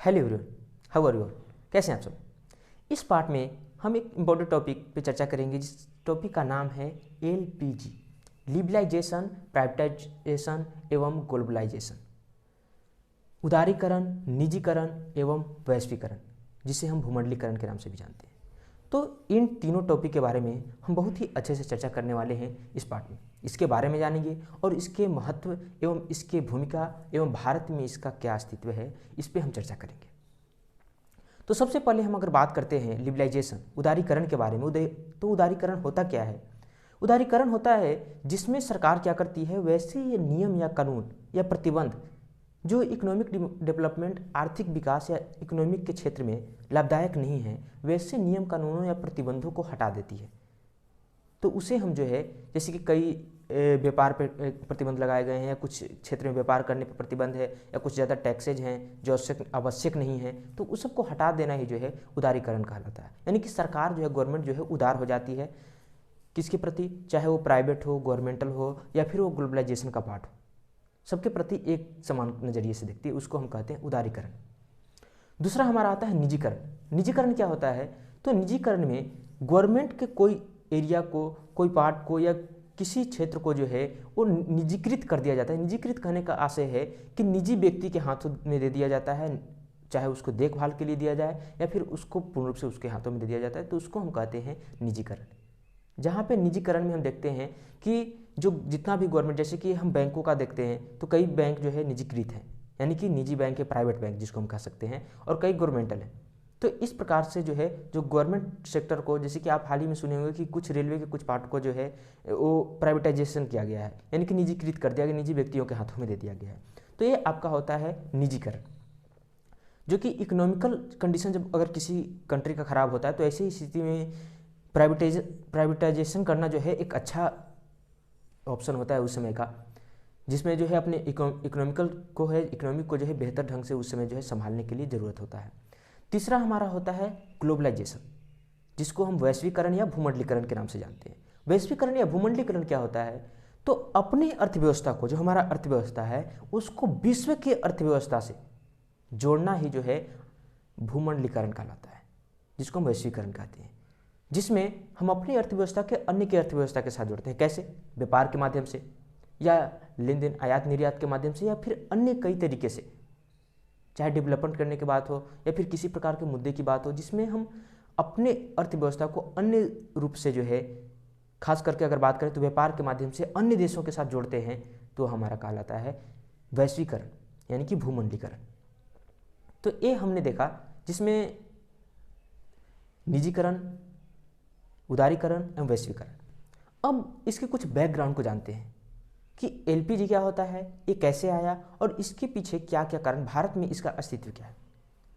Hello everyone, how are you? कैसे हैं आप सब? इस पार्ट में हम एक इम्पोर्टेंट टॉपिक पे चर्चा करेंगे जिस टॉपिक का नाम है एलपीजी, लिबरलाइजेशन, प्राइवेटाइजेशन एवं ग्लोबलाइजेशन, उदारीकरण, निजीकरण एवं वैश्वीकरण, जिसे हम भूमंडलीकरण के नाम से भी जानते हैं। तो इन तीनों टॉपिक के बारे में हम बहुत ही अच्छे से चर्चा करने वाले हैं इस पार्ट में। इसके बारे में जानेंगे और इसके महत्व एवं इसके भूमिका एवं भारत में इसका क्या अस्तित्व है, इस पर हम चर्चा करेंगे। तो सबसे पहले हम अगर बात करते हैं लिबरलाइजेशन, उदारीकरण के बारे में, तो उदारीकरण होता क्या है? उदारीकरण होता है जिसमें सरकार क्या करती है, वैसे ये नियम या कानून या प्रतिबंध जो इकोनॉमिक डेवलपमेंट, आर्थिक विकास या इकोनॉमिक के क्षेत्र में लाभदायक नहीं है, वैसे नियम कानूनों या प्रतिबंधों को हटा देती है। तो उसे हम जो है, जैसे कि कई व्यापार पर प्रतिबंध लगाए गए हैं या कुछ क्षेत्र में व्यापार करने पर प्रतिबंध है या कुछ ज़्यादा टैक्सेज हैं जो आवश्यक नहीं है, तो उस सबको हटा देना ही जो है उदारीकरण कहलाता है। यानी कि सरकार जो है, गवर्नमेंट जो है उदार हो जाती है किसके प्रति, चाहे वो प्राइवेट हो, गवर्नमेंटल हो या फिर वो ग्लोबलाइजेशन का पार्ट हो, सबके प्रति एक समान नज़रिए से देखती है, उसको हम कहते हैं उदारीकरण। दूसरा हमारा आता है निजीकरण। निजीकरण क्या होता है? तो निजीकरण में गवर्नमेंट के कोई एरिया को, कोई पार्ट को या किसी क्षेत्र को जो है वो निजीकृत कर दिया जाता है। निजीकृत कहने का आशय है कि निजी व्यक्ति के हाथों में दे दिया जाता है, चाहे उसको देखभाल के लिए दिया जाए या फिर उसको पूर्ण रूप से उसके हाथों में दे दिया जाता है, तो उसको हम कहते हैं निजीकरण। जहाँ पे निजीकरण में हम देखते हैं कि जो जितना भी गवर्नमेंट, जैसे कि हम बैंकों का देखते हैं तो कई बैंक जो है निजीकृत हैं, यानी कि निजी बैंक है, प्राइवेट बैंक जिसको हम कह सकते हैं, और कई गवर्नमेंटल हैं। तो इस प्रकार से जो है जो गवर्नमेंट सेक्टर को, जैसे कि आप हाल ही में सुने होंगे कि कुछ रेलवे के कुछ पार्ट को जो है वो प्राइवेटाइजेशन किया गया है, यानी कि निजीकृत कर दिया गया, निजी व्यक्तियों के हाथों में दे दिया गया है। तो ये आपका होता है निजीकरण, जो कि इकोनॉमिकल कंडीशन जब अगर किसी कंट्री का खराब होता है तो ऐसी स्थिति में प्राइवेटाइजेशन करना जो है एक अच्छा ऑप्शन होता है उस समय का, जिसमें जो है अपने इकोनॉमिक को जो है बेहतर ढंग से उस समय जो है संभालने के लिए ज़रूरत होता है। तीसरा हमारा होता है ग्लोबलाइजेशन, जिसको हम वैश्वीकरण या भूमंडलीकरण के नाम से जानते हैं। वैश्वीकरण या भूमंडलीकरण क्या होता है? तो अपनी अर्थव्यवस्था को, जो हमारा अर्थव्यवस्था है, उसको विश्व की अर्थव्यवस्था से जोड़ना ही जो है भूमंडलीकरण कहलाता है, जिसको हम वैश्वीकरण कहते हैं, जिसमें हम अपनी अर्थव्यवस्था के अन्य की अर्थव्यवस्था के साथ जोड़ते हैं। कैसे? व्यापार के माध्यम से या लेन देन, आयात निर्यात के माध्यम से या फिर अन्य कई तरीके से, चाहे डेवलपमेंट करने की बात हो या फिर किसी प्रकार के मुद्दे की बात हो, जिसमें हम अपने अर्थव्यवस्था को अन्य रूप से जो है, खास करके अगर बात करें तो व्यापार के माध्यम से अन्य देशों के साथ जोड़ते हैं, तो हमारा कहलाता है वैश्वीकरण यानी कि भूमंडलीकरण। तो ये हमने देखा जिसमें निजीकरण, उदारीकरण एवं वैश्वीकरण। अब इसके कुछ बैकग्राउंड को जानते हैं कि एलपीजी क्या होता है, ये कैसे आया और इसके पीछे क्या क्या कारण, भारत में इसका अस्तित्व क्या है,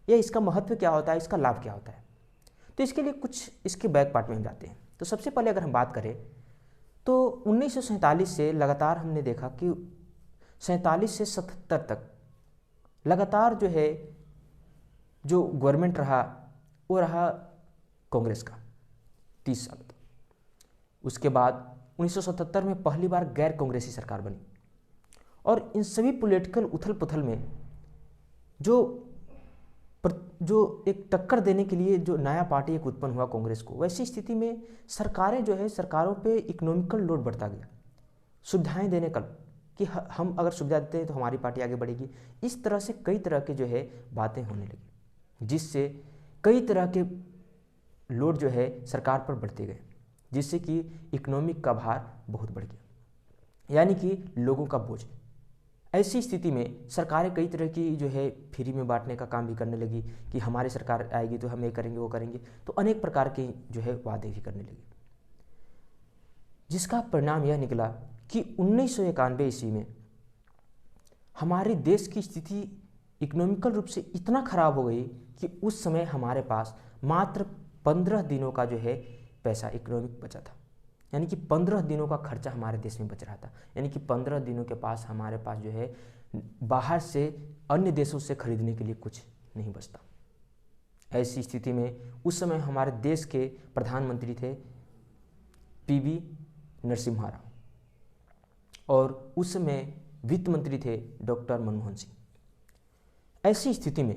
या इसका महत्व क्या होता है, इसका लाभ क्या होता है। तो इसके लिए कुछ इसके बैक पार्ट में हम जाते हैं। तो सबसे पहले अगर हम बात करें तो 1947 से लगातार हमने देखा कि 47 से 77 तक लगातार जो है जो गवर्नमेंट रहा वो रहा कांग्रेस का 30 साल तक। उसके बाद 1977 में पहली बार गैर कांग्रेसी सरकार बनी, और इन सभी पॉलिटिकल उथल पुथल में जो एक टक्कर देने के लिए जो नया पार्टी एक उत्पन्न हुआ कांग्रेस को, वैसी स्थिति में सरकारें जो है, सरकारों पे इकोनॉमिकल लोड बढ़ता गया, सुविधाएं देने का कि हम अगर सुविधा देते हैं तो हमारी पार्टी आगे बढ़ेगी। इस तरह से कई तरह के जो है बातें होने लगी, जिससे कई तरह के लोड जो है सरकार पर बढ़ते गए, जिससे कि इकोनॉमिक का भार बहुत बढ़ गया, यानी कि लोगों का बोझ। ऐसी स्थिति में सरकारें कई तरह की जो है फ्री में बांटने का काम भी करने लगी कि हमारी सरकार आएगी तो हम ये करेंगे वो करेंगे, तो अनेक प्रकार के जो है वादे भी करने लगी, जिसका परिणाम यह निकला कि 1991 ईस्वी में हमारे देश की स्थिति इकोनॉमिकल रूप से इतना खराब हो गई कि उस समय हमारे पास मात्र 15 दिनों का जो है पैसा इकोनॉमिक बचा था, यानी कि 15 दिनों का खर्चा हमारे देश में बच रहा था, यानी कि 15 दिनों के पास हमारे पास जो है बाहर से अन्य देशों से खरीदने के लिए कुछ नहीं बचता। ऐसी स्थिति में उस समय हमारे देश के प्रधानमंत्री थे पीवी नरसिम्हा राव, और उस समय वित्त मंत्री थे डॉक्टर मनमोहन सिंह। ऐसी स्थिति में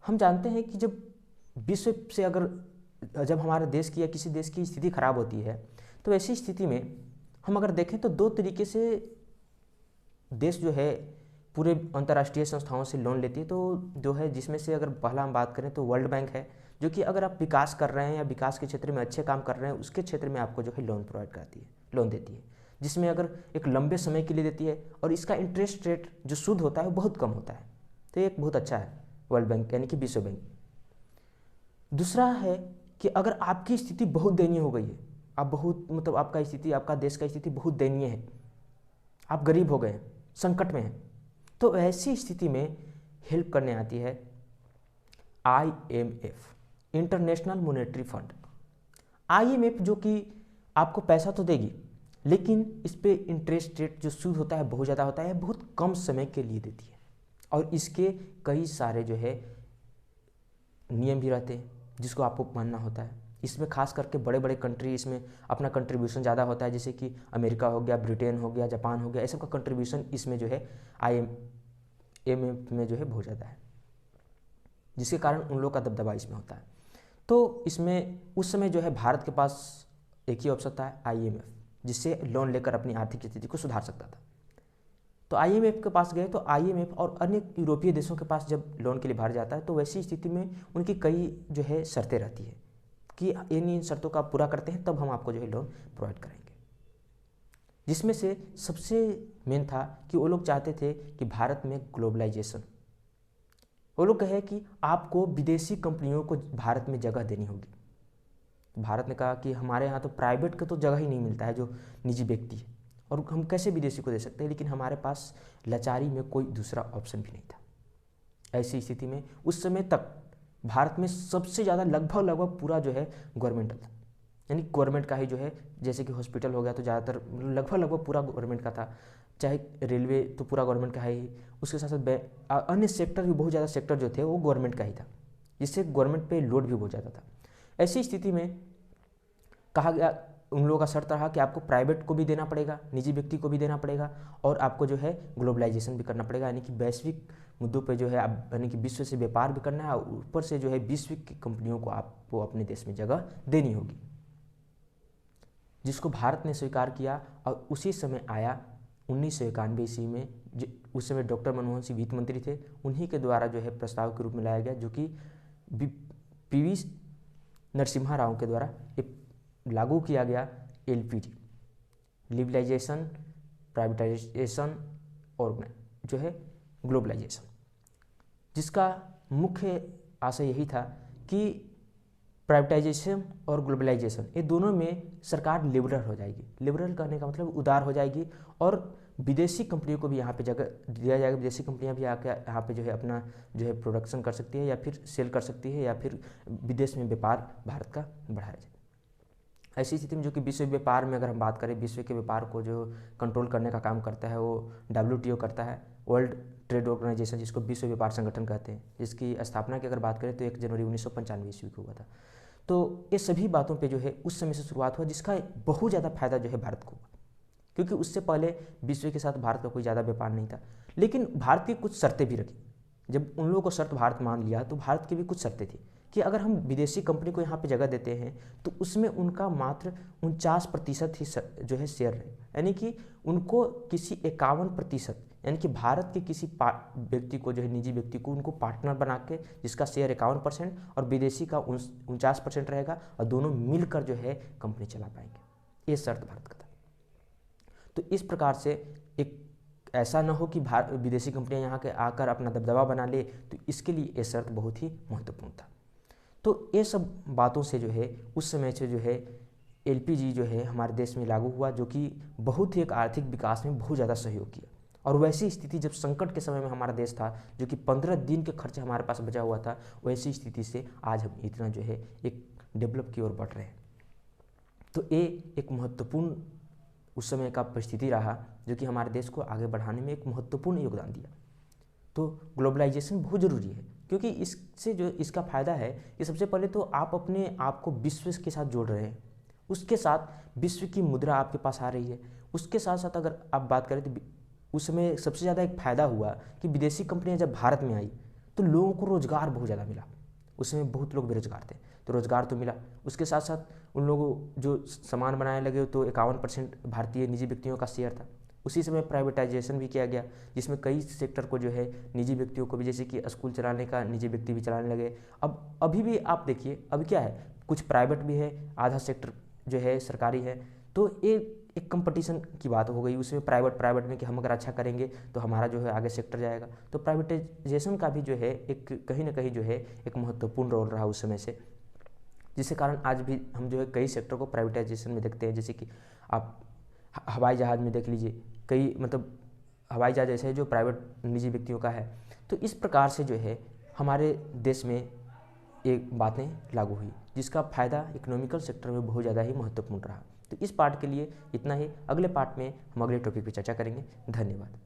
हम जानते हैं कि जब विश्व से अगर जब हमारे देश की या किसी देश की स्थिति खराब होती है तो ऐसी स्थिति में हम अगर देखें तो दो तरीके से देश जो है पूरे अंतर्राष्ट्रीय संस्थाओं से लोन लेती है। तो जो है जिसमें से अगर पहला हम बात करें तो वर्ल्ड बैंक है, जो कि अगर आप विकास कर रहे हैं या विकास के क्षेत्र में अच्छे काम कर रहे हैं उसके क्षेत्र में आपको जो है लोन प्रोवाइड करती है, लोन देती है, जिसमें अगर एक लंबे समय के लिए देती है और इसका इंटरेस्ट रेट जो सूद होता है वो बहुत कम होता है। तो ये एक बहुत अच्छा है वर्ल्ड बैंक यानी कि विश्व बैंक। दूसरा है कि अगर आपकी स्थिति बहुत दयनीय हो गई है, आप बहुत मतलब आपका स्थिति, आपका देश का स्थिति बहुत दयनीय है, आप गरीब हो गए हैं, संकट में हैं, तो ऐसी स्थिति में हेल्प करने आती है IMF, international monetary fund. IMF जो कि आपको पैसा तो देगी लेकिन इस पे इंटरेस्ट रेट जो सूद होता है बहुत ज़्यादा होता है, बहुत कम समय के लिए देती है और इसके कई सारे जो है नियम भी रहते हैं जिसको आपको मानना होता है। इसमें खास करके बड़े बड़े कंट्री इसमें अपना कंट्रीब्यूशन ज़्यादा होता है, जैसे कि अमेरिका हो गया, ब्रिटेन हो गया, जापान हो गया, ये सब का कंट्रीब्यूशन इसमें जो है IMF में जो है बहुत ज़्यादा है, जिसके कारण उन लोग का दबदबा इसमें होता है। तो इसमें उस समय जो है भारत के पास एक ही ऑप्शन था IMF, जिससे लोन लेकर अपनी आर्थिक स्थिति को सुधार सकता था। तो IMF के पास गए तो IMF और अन्य यूरोपीय देशों के पास जब लोन के लिए बाहर जाता है तो वैसी स्थिति में उनकी कई जो है शर्तें रहती है कि इन शर्तों का पूरा करते हैं तब हम आपको जो है लोन प्रोवाइड करेंगे। जिसमें से सबसे मेन था कि वो लोग चाहते थे कि भारत में ग्लोबलाइजेशन, वो लोग कहे कि आपको विदेशी कंपनियों को भारत में जगह देनी होगी। भारत ने कहा कि हमारे यहाँ तो प्राइवेट का तो जगह ही नहीं मिलता है, जो निजी व्यक्ति है, और हम कैसे विदेशी को दे सकते हैं, लेकिन हमारे पास लाचारी में कोई दूसरा ऑप्शन भी नहीं था। ऐसी स्थिति में उस समय तक भारत में सबसे ज़्यादा लगभग पूरा जो है गवर्नमेंट था, यानी गवर्नमेंट का ही जो है, जैसे कि हॉस्पिटल हो गया तो ज़्यादातर लगभग पूरा गवर्नमेंट का था, चाहे रेलवे तो पूरा गवर्नमेंट का है ही, उसके साथ साथ अन्य सेक्टर भी बहुत ज़्यादा सेक्टर जो थे वो गवर्नमेंट का ही था, जिससे गवर्नमेंट पे लोड भी बहुत ज़्यादा था। ऐसी स्थिति में कहा गया, उन लोगों का शर्त रहा कि आपको प्राइवेट को भी देना पड़ेगा, निजी व्यक्ति को भी देना पड़ेगा, और आपको जो है ग्लोबलाइजेशन भी करना पड़ेगा, यानी कि वैश्विक मुद्दों पे जो है आप यानी कि विश्व से व्यापार भी करना है और ऊपर से जो है विश्व की कंपनियों को आपको अपने देश में जगह देनी होगी, जिसको भारत ने स्वीकार किया। और उसी समय आया 1991 ईस्वी में, उस समय डॉक्टर मनमोहन सिंह वित्त मंत्री थे, उन्हीं के द्वारा जो है प्रस्ताव के रूप में लाया गया, जो कि PV नरसिम्हा राव के द्वारा लागू किया गया LPG, लिबरलाइजेशन, प्राइवेटाइजेशन और जो है ग्लोबलाइजेशन, जिसका मुख्य आशय यही था कि प्राइवेटाइजेशन और ग्लोबलाइजेशन ये दोनों में सरकार लिबरल हो जाएगी। लिबरल कहने का मतलब उदार हो जाएगी और विदेशी कंपनियों को भी यहाँ पे जगह दिया जाएगा। विदेशी कंपनियाँ भी आके यहाँ पे जो है अपना जो है प्रोडक्शन कर सकती है या फिर सेल कर सकती है या फिर विदेश में व्यापार भारत का बढ़ाया जाए। ऐसी स्थिति में जो कि विश्व व्यापार में अगर हम बात करें, विश्व के व्यापार को जो कंट्रोल करने का काम करता है वो WTO करता है, वर्ल्ड ट्रेड ऑर्गेनाइजेशन, जिसको विश्व व्यापार संगठन कहते हैं, जिसकी स्थापना की अगर बात करें तो 1 जनवरी 1995 ईस्वी को हुआ था। तो ये सभी बातों पे जो है उस समय से शुरुआत हुआ, जिसका बहुत ज़्यादा फायदा जो है भारत को, क्योंकि उससे पहले विश्व के साथ भारत का कोई ज़्यादा व्यापार नहीं था। लेकिन भारत की कुछ शर्तें भी रखी। जब उन लोगों को शर्त भारत मान लिया तो भारत की भी कुछ शर्तें थी कि अगर हम विदेशी कंपनी को यहाँ पे जगह देते हैं तो उसमें उनका मात्र 49% ही जो है शेयर रहे, यानी कि उनको किसी 51%, यानी कि भारत के किसी व्यक्ति को जो है निजी व्यक्ति को उनको पार्टनर बना के, जिसका शेयर 51% और विदेशी का 49% रहेगा, और दोनों मिलकर जो है कंपनी चला पाएंगे। ये शर्त भारत का था। तो इस प्रकार से एक ऐसा ना हो कि विदेशी कंपनियां यहाँ के आकर अपना दबदबा बना ले, तो इसके लिए ये शर्त बहुत ही महत्वपूर्ण था। तो ये सब बातों से जो है उस समय से जो है LPG जो है हमारे देश में लागू हुआ, जो कि बहुत ही एक आर्थिक विकास में बहुत ज़्यादा सहयोग किया। और वैसी स्थिति जब संकट के समय में हमारा देश था, जो कि 15 दिन के खर्चे हमारे पास बचा हुआ था, वैसी स्थिति से आज हम इतना जो है एक डेवलप की ओर बढ़ रहे हैं। तो ये एक महत्वपूर्ण उस समय का परिस्थिति रहा, जो कि हमारे देश को आगे बढ़ाने में एक महत्वपूर्ण योगदान दिया। तो ग्लोबलाइजेशन बहुत ज़रूरी है, क्योंकि इससे जो इसका फ़ायदा है कि सबसे पहले तो आप अपने आप को विश्व के साथ जोड़ रहे हैं, उसके साथ विश्व की मुद्रा आपके पास आ रही है। उसके साथ साथ अगर आप बात करें तो उस समय सबसे ज़्यादा एक फ़ायदा हुआ कि विदेशी कंपनियां जब भारत में आई तो लोगों को रोज़गार बहुत ज़्यादा मिला। उस समय बहुत लोग बेरोजगार थे, तो रोज़गार तो मिला। उसके साथ साथ उन लोगों जो सामान बनाने लगे तो 51% भारतीय निजी व्यक्तियों का शेयर था। उसी समय प्राइवेटाइजेशन भी किया गया, जिसमें कई सेक्टर को जो है निजी व्यक्तियों को भी, जैसे कि स्कूल चलाने का निजी व्यक्ति भी चलाने लगे। अब अभी भी आप देखिए, अभी क्या है, कुछ प्राइवेट भी है, आधा सेक्टर जो है सरकारी है। तो एक कंपटीशन की बात हो गई उसमें, प्राइवेट में कि हम अगर अच्छा करेंगे तो हमारा जो है आगे सेक्टर जाएगा। तो प्राइवेटाइजेशन का भी जो है एक कहीं ना कहीं जो है एक महत्वपूर्ण रोल रहा उस समय से, जिसके कारण आज भी हम जो है कई सेक्टर को प्राइवेटाइजेशन में देखते हैं। जैसे कि आप हवाई जहाज़ में देख लीजिए, कई मतलब हवाई जहाज़ ऐसे है जो प्राइवेट निजी व्यक्तियों का है। तो इस प्रकार से जो है हमारे देश में एक बातें लागू हुई, जिसका फ़ायदा इकोनॉमिकल सेक्टर में बहुत ज़्यादा ही महत्वपूर्ण रहा। तो इस पार्ट के लिए इतना ही। अगले पार्ट में हम अगले टॉपिक पर चर्चा करेंगे। धन्यवाद।